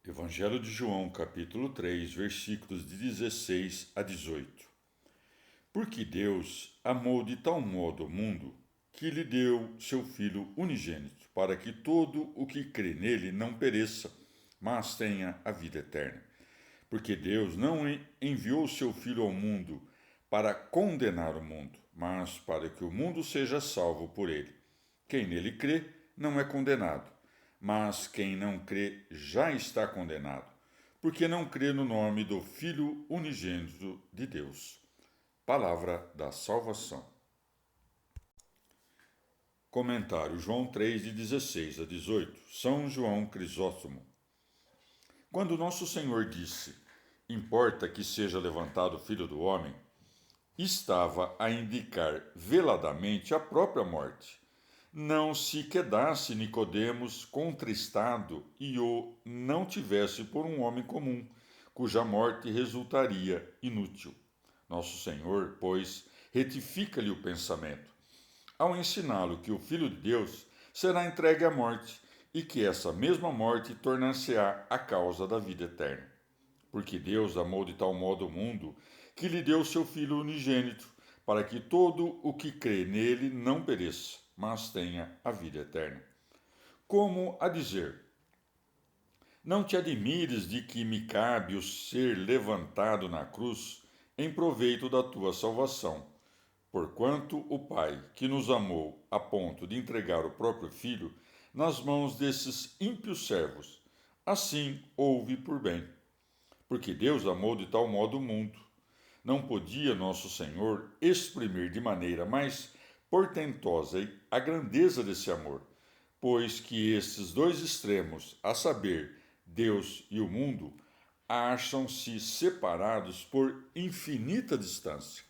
Evangelho de João, capítulo 3, versículos de 16 a 18. Porque Deus amou de tal modo o mundo, que lhe deu seu Filho unigênito, para que todo o que crê nele não pereça, mas tenha a vida eterna. Porque Deus não enviou seu Filho ao mundo para condenar o mundo, mas para que o mundo seja salvo por ele. Quem nele crê não é condenado, mas quem não crê já está condenado, porque não crê no nome do Filho unigênito de Deus. Palavra da salvação. Comentário João 3, de 16 a 18. São João Crisóstomo. Quando nosso Senhor disse: importa que seja levantado o Filho do Homem, estava a indicar veladamente a própria morte. Não se quedasse Nicodemos contristado e o não tivesse por um homem comum, cuja morte resultaria inútil. Nosso Senhor, pois, retifica-lhe o pensamento, ao ensiná-lo que o Filho de Deus será entregue à morte e que essa mesma morte tornar-se-á a causa da vida eterna. Porque Deus amou de tal modo o mundo que lhe deu seu Filho unigênito, para que todo o que crê nele não pereça, mas tenha a vida eterna. Como a dizer: não te admires de que me cabe o ser levantado na cruz em proveito da tua salvação, porquanto o Pai, que nos amou a ponto de entregar o próprio Filho nas mãos desses ímpios servos, assim houve por bem. Porque Deus amou de tal modo o mundo. Não podia nosso Senhor exprimir de maneira mais portentosa a grandeza desse amor, pois que esses dois extremos, a saber, Deus e o mundo, acham-se separados por infinita distância.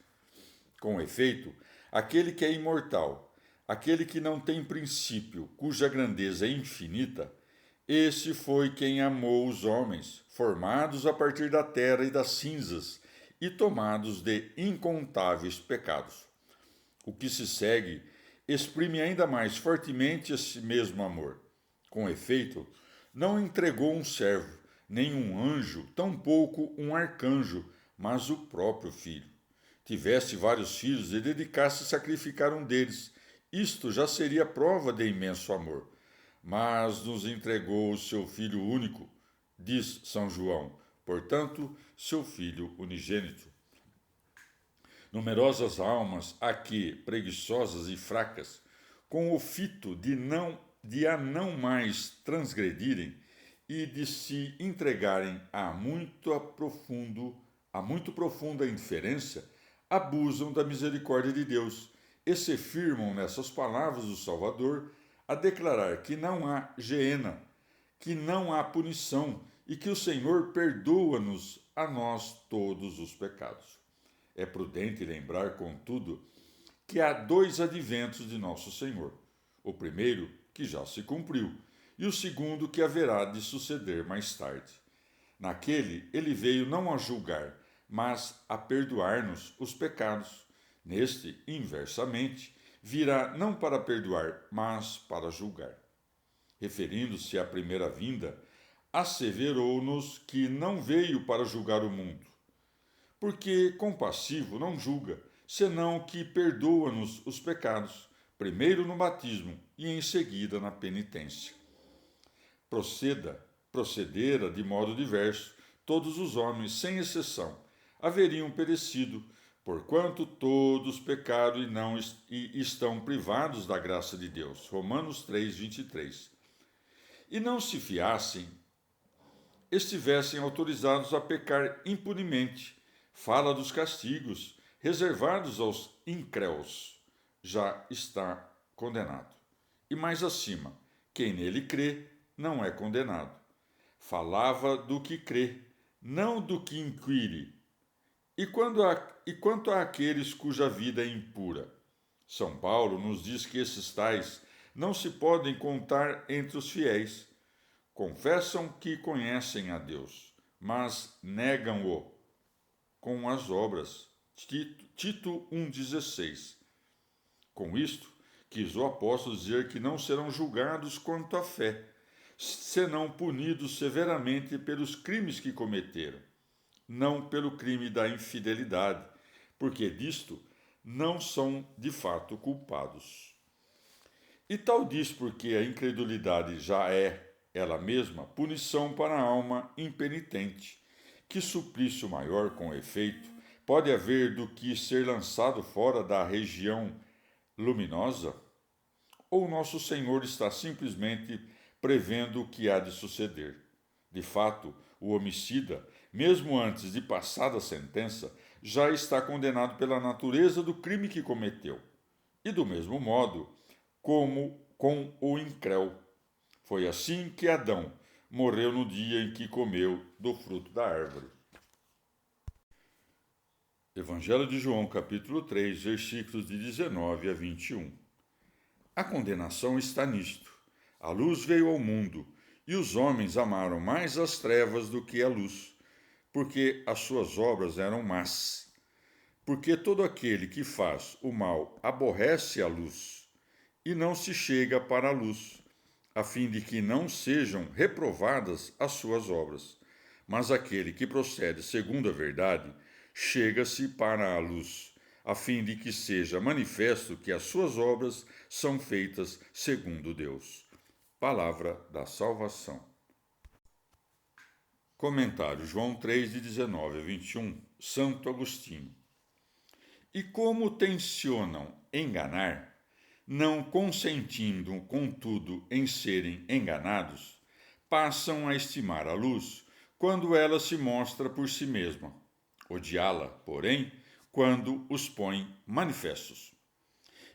Com efeito, aquele que é imortal, aquele que não tem princípio, cuja grandeza é infinita, esse foi quem amou os homens, formados a partir da terra e das cinzas, e tomados de incontáveis pecados. O que se segue exprime ainda mais fortemente esse mesmo amor. Com efeito, não entregou um servo, nem um anjo, tampouco um arcanjo, mas o próprio Filho. Tivesse vários filhos e dedicasse a sacrificar um deles, isto já seria prova de imenso amor. Mas nos entregou o seu Filho único, diz São João, portanto, seu Filho unigênito. Numerosas almas, aqui preguiçosas e fracas, com o fito de a não mais transgredirem e de se entregarem a muito profunda indiferença, abusam da misericórdia de Deus e se firmam nessas palavras do Salvador a declarar que não há geena, que não há punição e que o Senhor perdoa-nos a nós todos os pecados. É prudente lembrar, contudo, que há dois adventos de nosso Senhor. O primeiro, que já se cumpriu, e o segundo, que haverá de suceder mais tarde. Naquele, ele veio não a julgar, mas a perdoar-nos os pecados. Neste, inversamente, virá não para perdoar, mas para julgar. Referindo-se à primeira vinda, asseverou-nos que não veio para julgar o mundo, porque compassivo não julga, senão que perdoa-nos os pecados, primeiro no batismo e em seguida na penitência. Procedera de modo diverso, todos os homens, sem exceção, haveriam perecido, porquanto todos pecaram e estão privados da graça de Deus. Romanos 3, 23. E não se fiassem, estivessem autorizados a pecar impunemente. Fala dos castigos reservados aos incréus. Já está condenado. E mais acima, quem nele crê não é condenado. Falava do que crê, não do que inquire. E quanto àqueles cuja vida é impura? São Paulo nos diz que esses tais não se podem contar entre os fiéis. Confessam que conhecem a Deus, mas negam-o com as obras. Tito 1,16. Com isto, quis o apóstolo dizer que não serão julgados quanto à fé, serão punidos severamente pelos crimes que cometeram, não pelo crime da infidelidade, porque disto não são de fato culpados. E tal diz porque a incredulidade já é, ela mesma, punição para a alma impenitente. Que suplício maior, com efeito, pode haver do que ser lançado fora da região luminosa? Ou nosso Senhor está simplesmente prevendo o que há de suceder? De fato, o homicida, mesmo antes de passada a sentença, já está condenado pela natureza do crime que cometeu. E do mesmo modo, como com o incréu. Foi assim que Adão morreu no dia em que comeu do fruto da árvore. Evangelho de João, capítulo 3, versículos de 19 a 21. A condenação está nisto. A luz veio ao mundo, e os homens amaram mais as trevas do que a luz, porque as suas obras eram más. Porque todo aquele que faz o mal aborrece a luz, e não se chega para a luz, a fim de que não sejam reprovadas as suas obras. Mas aquele que procede segundo a verdade, chega-se para a luz, a fim de que seja manifesto que as suas obras são feitas segundo Deus. Palavra da salvação. Comentário João 3, de 19 a 21, Santo Agostinho. E como tencionam enganar, não consentindo, contudo, em serem enganados, passam a estimar a luz quando ela se mostra por si mesma, odiá-la, porém, quando os põe manifestos.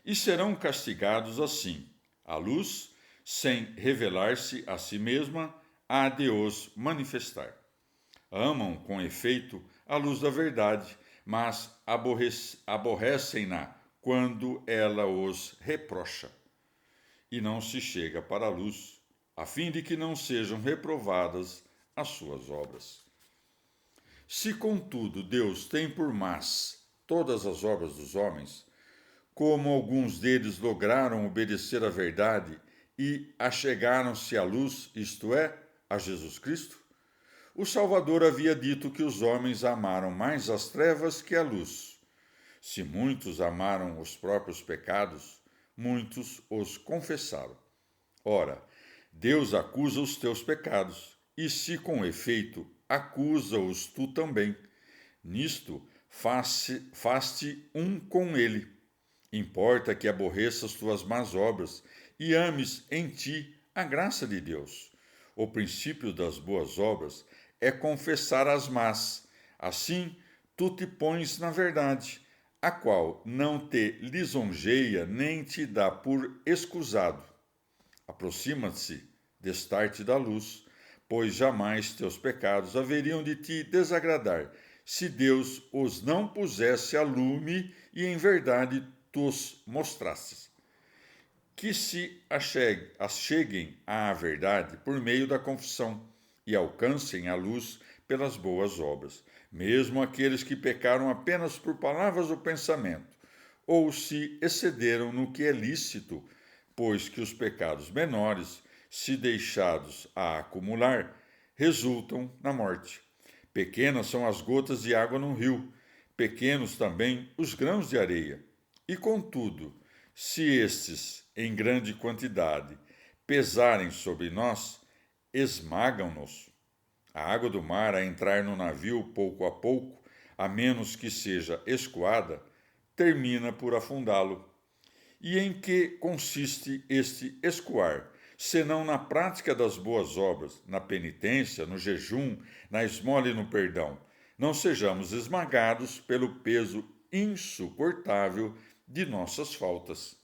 E serão castigados assim: a luz, sem revelar-se a si mesma, há de os manifestar. Amam, com efeito, a luz da verdade, mas aborrecem-na quando ela os reprocha. E não se chega para a luz, a fim de que não sejam reprovadas as suas obras. Se, contudo, Deus tem por más todas as obras dos homens, como alguns deles lograram obedecer à verdade e achegaram-se à luz, isto é, a Jesus Cristo, o Salvador havia dito que os homens amaram mais as trevas que a luz. Se muitos amaram os próprios pecados, muitos os confessaram. Ora, Deus acusa os teus pecados, e se com efeito acusa-os tu também, nisto faz-te um com ele. Importa que aborreças tuas más obras e ames em ti a graça de Deus. O princípio das boas obras é confessar as más. Assim, tu te pões na verdade, a qual não te lisonjeia nem te dá por escusado. Aproxima-se destar-te da luz, pois jamais teus pecados haveriam de te desagradar, se Deus os não pusesse a lume e em verdade tos mostrasses. Que se acheguem à verdade por meio da confissão e alcancem a luz pelas boas obras, mesmo aqueles que pecaram apenas por palavras ou pensamento, ou se excederam no que é lícito, pois que os pecados menores, se deixados a acumular, resultam na morte. Pequenas são as gotas de água no rio, pequenos também os grãos de areia. E contudo, se estes, em grande quantidade, pesarem sobre nós, esmagam-nos. A água do mar, a entrar no navio pouco a pouco, a menos que seja escoada, termina por afundá-lo. E em que consiste este escoar, senão na prática das boas obras, na penitência, no jejum, na esmola e no perdão? Não sejamos esmagados pelo peso insuportável de nossas faltas.